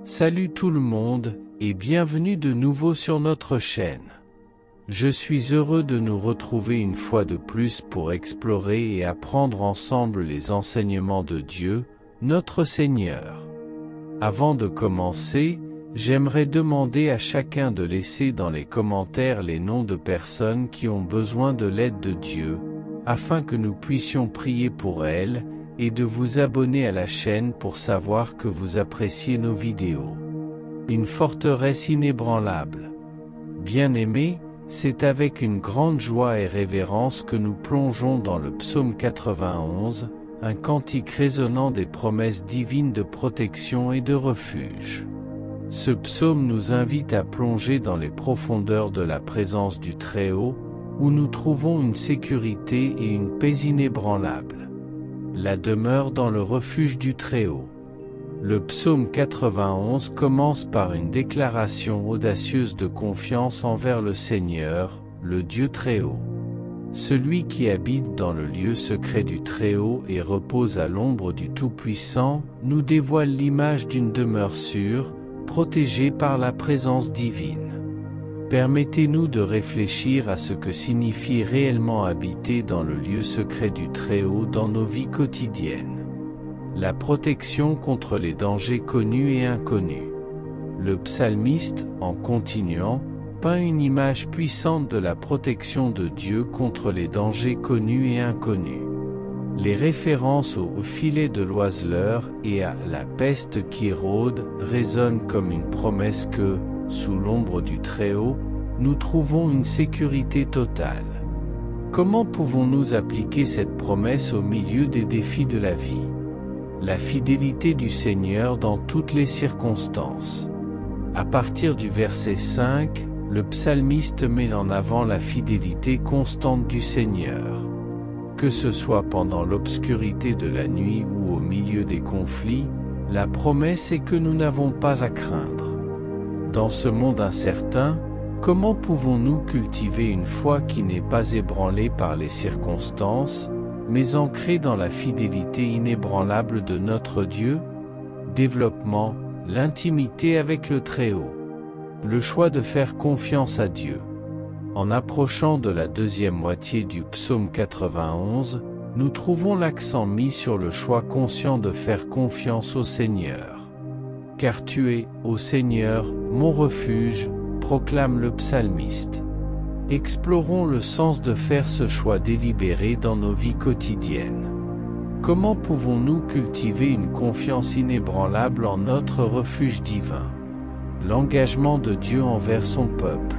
Salut tout le monde, et bienvenue de nouveau sur notre chaîne. Je suis heureux de nous retrouver une fois de plus pour explorer et apprendre ensemble les enseignements de Dieu, notre Seigneur. Avant de commencer, j'aimerais demander à chacun de laisser dans les commentaires les noms de personnes qui ont besoin de l'aide de Dieu, afin que nous puissions prier pour elles, et de vous abonner à la chaîne pour savoir que vous appréciez nos vidéos. Une forteresse inébranlable. Bien-aimés, c'est avec une grande joie et révérence que nous plongeons dans le psaume 91, un cantique résonnant des promesses divines de protection et de refuge. Ce psaume nous invite à plonger dans les profondeurs de la présence du Très-Haut, où nous trouvons une sécurité et une paix inébranlables. La demeure dans le refuge du Très-Haut. Le psaume 91 commence par une déclaration audacieuse de confiance envers le Seigneur, le Dieu Très-Haut. Celui qui habite dans le lieu secret du Très-Haut et repose à l'ombre du Tout-Puissant, nous dévoile l'image d'une demeure sûre, protégée par la présence divine. Permettez-nous de réfléchir à ce que signifie réellement habiter dans le lieu secret du Très-Haut dans nos vies quotidiennes. La protection contre les dangers connus et inconnus. Le psalmiste, en continuant, peint une image puissante de la protection de Dieu contre les dangers connus et inconnus. Les références au filet de l'oiseleur et à la peste qui rôde résonnent comme une promesse que, sous l'ombre du Très-Haut, nous trouvons une sécurité totale. Comment pouvons-nous appliquer cette promesse au milieu des défis de la vie? La fidélité du Seigneur dans toutes les circonstances. À partir du verset 5, le psalmiste met en avant la fidélité constante du Seigneur. Que ce soit pendant l'obscurité de la nuit ou au milieu des conflits, la promesse est que nous n'avons pas à craindre. Dans ce monde incertain, comment pouvons-nous cultiver une foi qui n'est pas ébranlée par les circonstances, mais ancrée dans la fidélité inébranlable de notre Dieu? Développement, l'intimité avec le Très-Haut. Le choix de faire confiance à Dieu. En approchant de la deuxième moitié du psaume 91, nous trouvons l'accent mis sur le choix conscient de faire confiance au Seigneur. Car tu es, ô Seigneur, mon refuge, proclame le psalmiste. Explorons le sens de faire ce choix délibéré dans nos vies quotidiennes. Comment pouvons-nous cultiver une confiance inébranlable en notre refuge divin? L'engagement de Dieu envers son peuple.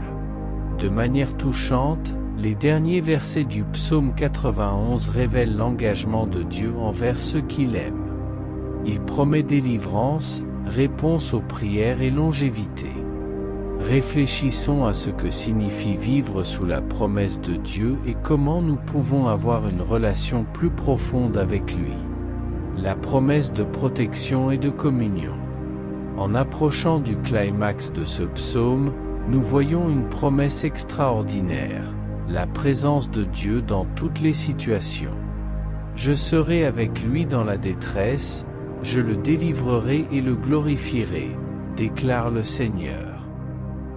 De manière touchante, les derniers versets du psaume 91 révèlent l'engagement de Dieu envers ceux qu'il aime. Il promet délivrance, réponse aux prières et longévité. Réfléchissons à ce que signifie vivre sous la promesse de Dieu et comment nous pouvons avoir une relation plus profonde avec lui. La promesse de protection et de communion. En approchant du climax de ce psaume, nous voyons une promesse extraordinaire, la présence de Dieu dans toutes les situations. Je serai avec lui dans la détresse, je le délivrerai et le glorifierai, déclare le Seigneur.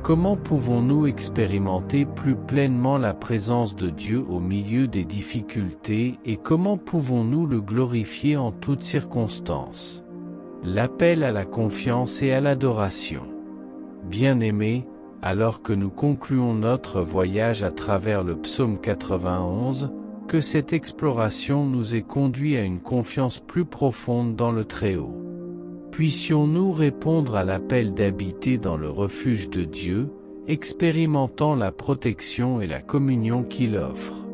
Comment pouvons-nous expérimenter plus pleinement la présence de Dieu au milieu des difficultés et comment pouvons-nous le glorifier en toutes circonstances? L'appel à la confiance et à l'adoration. Bien-aimés, alors que nous concluons notre voyage à travers le psaume 91, que cette exploration nous ait conduit à une confiance plus profonde dans le Très-Haut. Puissions-nous répondre à l'appel d'habiter dans le refuge de Dieu, expérimentant la protection et la communion qu'il offre.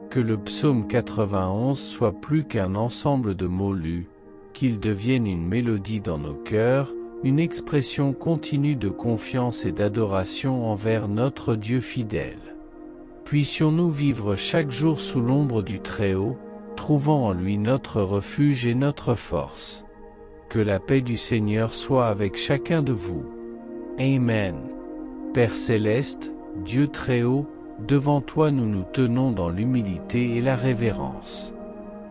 Que le psaume 91 soit plus qu'un ensemble de mots lus, qu'il devienne une mélodie dans nos cœurs, une expression continue de confiance et d'adoration envers notre Dieu fidèle. Puissions-nous vivre chaque jour sous l'ombre du Très-Haut, trouvant en lui notre refuge et notre force. Que la paix du Seigneur soit avec chacun de vous. Amen. Père céleste, Dieu Très-Haut, devant toi nous nous tenons dans l'humilité et la révérence.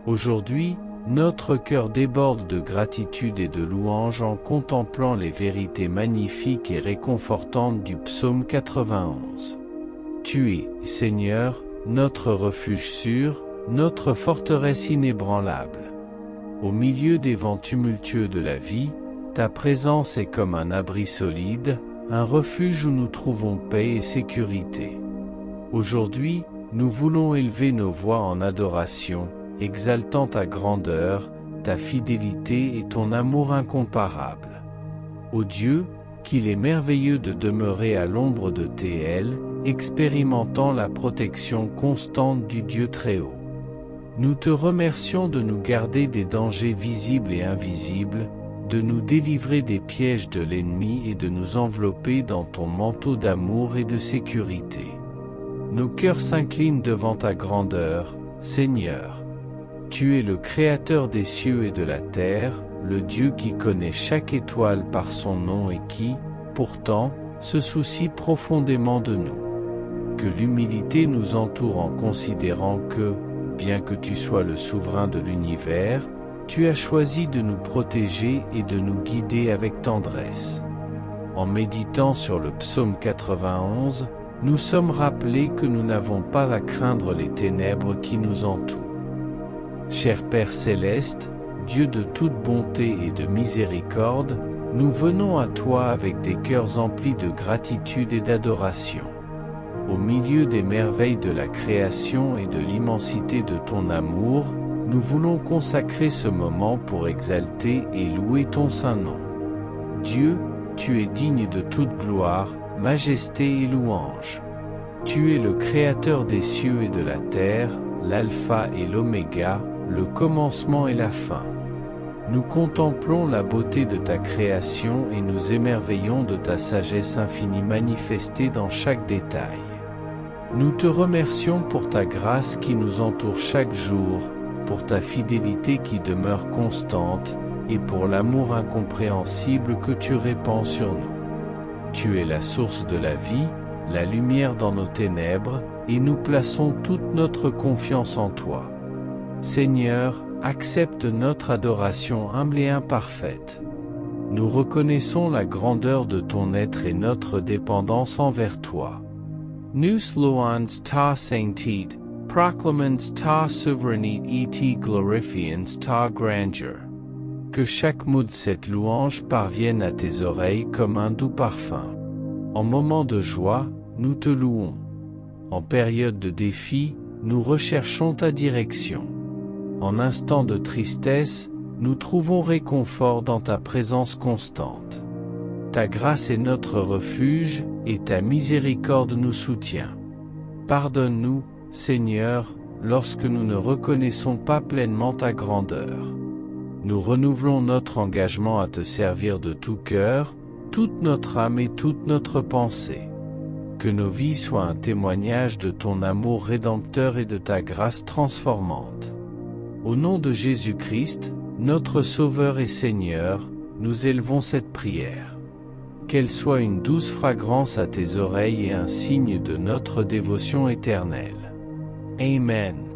Aujourd'hui, notre cœur déborde de gratitude et de louange en contemplant les vérités magnifiques et réconfortantes du psaume 91. Tu es, Seigneur, notre refuge sûr, notre forteresse inébranlable. Au milieu des vents tumultueux de la vie, ta présence est comme un abri solide, un refuge où nous trouvons paix et sécurité. Aujourd'hui, nous voulons élever nos voix en adoration, exaltant ta grandeur, ta fidélité et ton amour incomparable. Ô Dieu, qu'il est merveilleux de demeurer à l'ombre de tes ailes, expérimentant la protection constante du Dieu Très-Haut. Nous te remercions de nous garder des dangers visibles et invisibles, de nous délivrer des pièges de l'ennemi et de nous envelopper dans ton manteau d'amour et de sécurité. Nos cœurs s'inclinent devant ta grandeur, Seigneur. Tu es le Créateur des cieux et de la terre, le Dieu qui connaît chaque étoile par son nom et qui, pourtant, se soucie profondément de nous. Que l'humilité nous entoure en considérant que, bien que tu sois le souverain de l'univers, tu as choisi de nous protéger et de nous guider avec tendresse. En méditant sur le psaume 91, nous sommes rappelés que nous n'avons pas à craindre les ténèbres qui nous entourent. Cher Père céleste, Dieu de toute bonté et de miséricorde, nous venons à toi avec des cœurs emplis de gratitude et d'adoration. Au milieu des merveilles de la création et de l'immensité de ton amour, nous voulons consacrer ce moment pour exalter et louer ton saint nom. Dieu, tu es digne de toute gloire, majesté et louange. Tu es le Créateur des cieux et de la terre, l'alpha et l'oméga, le commencement et la fin. Nous contemplons la beauté de ta création et nous émerveillons de ta sagesse infinie manifestée dans chaque détail. Nous te remercions pour ta grâce qui nous entoure chaque jour, pour ta fidélité qui demeure constante, et pour l'amour incompréhensible que tu répands sur nous. Tu es la source de la vie, la lumière dans nos ténèbres, et nous plaçons toute notre confiance en toi. Seigneur, accepte notre adoration humble et imparfaite. Nous reconnaissons la grandeur de ton être et notre dépendance envers toi. Nous louons ta sainteté, proclamons ta souveraineté et glorifions ta grandeur. Que chaque mot de cette louange parvienne à tes oreilles comme un doux parfum. En moment de joie, nous te louons. En période de défi, nous recherchons ta direction. En instant de tristesse, nous trouvons réconfort dans ta présence constante. Ta grâce est notre refuge, et ta miséricorde nous soutient. Pardonne-nous, Seigneur, lorsque nous ne reconnaissons pas pleinement ta grandeur. Nous renouvelons notre engagement à te servir de tout cœur, toute notre âme et toute notre pensée. Que nos vies soient un témoignage de ton amour rédempteur et de ta grâce transformante. Au nom de Jésus-Christ, notre Sauveur et Seigneur, nous élevons cette prière. Qu'elle soit une douce fragrance à tes oreilles et un signe de notre dévotion éternelle. Amen.